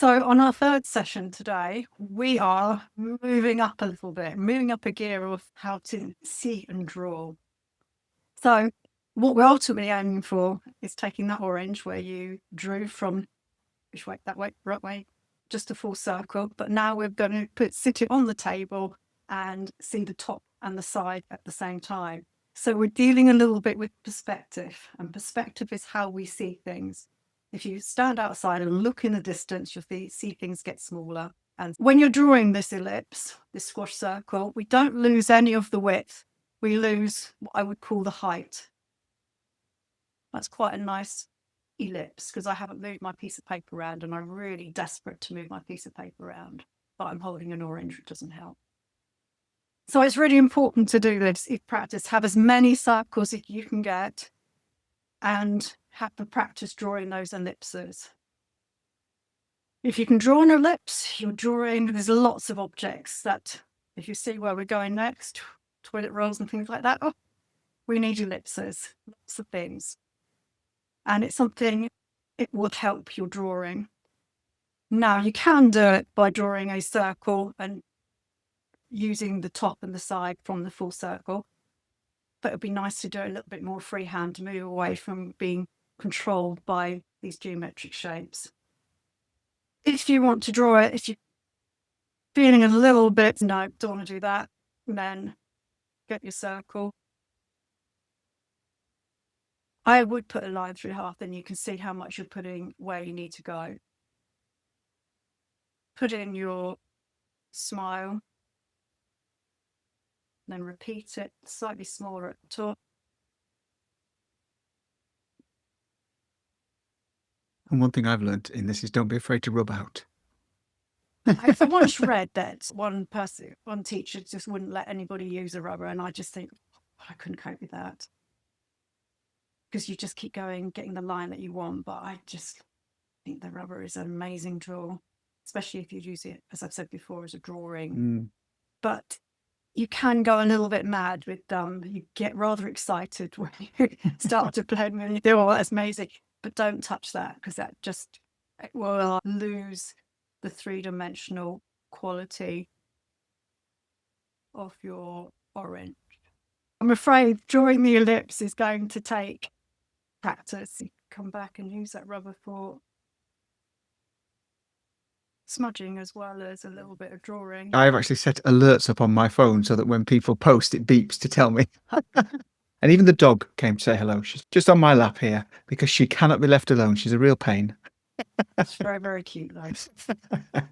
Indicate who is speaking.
Speaker 1: So on our third session today, we are moving up a little bit, moving up a gear of how to see and draw. So what we're ultimately aiming for is taking that orange where you drew from which way, that way, right way, just a full circle. But now we're going to sit it on the table and see the top and the side at the same time. So we're dealing a little bit with perspective, and perspective is how we see things. If you stand outside and look in the distance, you'll see things get smaller. And when you're drawing this ellipse, this squash circle, we don't lose any of the width. We lose what I would call the height. That's quite a nice ellipse because I haven't moved my piece of paper around and I'm really desperate to move my piece of paper around, but I'm holding an orange, which doesn't help. So it's really important to do this in practice. Have as many circles as you can get and have the practice drawing those ellipses. If you can draw an ellipse, you're drawing, there's lots of objects that, if you see where we're going next, toilet rolls and things like that, oh, we need ellipses, lots of things. And it's something, it will help your drawing. Now, you can do it by drawing a circle and using the top and the side from the full circle, but it'd be nice to do it a little bit more freehand to move away from being controlled by these geometric shapes. If you want to draw it, if you're feeling a little bit, no, don't want to do that, then get your circle. I would put a line through half, then you can see how much you're putting where you need to go. Put in your smile, then repeat it slightly smaller at the top.
Speaker 2: And one thing I've learned in this is don't be afraid to rub out.
Speaker 1: I once read that one teacher just wouldn't let anybody use a rubber, and I just think, I couldn't cope with that. Because you just keep going, getting the line that you want, but I just think the rubber is an amazing tool, especially if you use it, as I've said before, as a drawing. But you can go a little bit mad with you get rather excited when you start to play and you do, oh, that's amazing. But don't touch that because that just it will lose the three-dimensional quality of your orange. I'm afraid drawing the ellipse is going to take practice. You come back and use that rubber for smudging as well as a little bit of drawing.
Speaker 2: I've actually set alerts up on my phone so that when people post, it beeps to tell me. And even the dog came to say hello. She's just on my lap here because she cannot be left alone. She's a real pain.
Speaker 1: It's very, very cute though.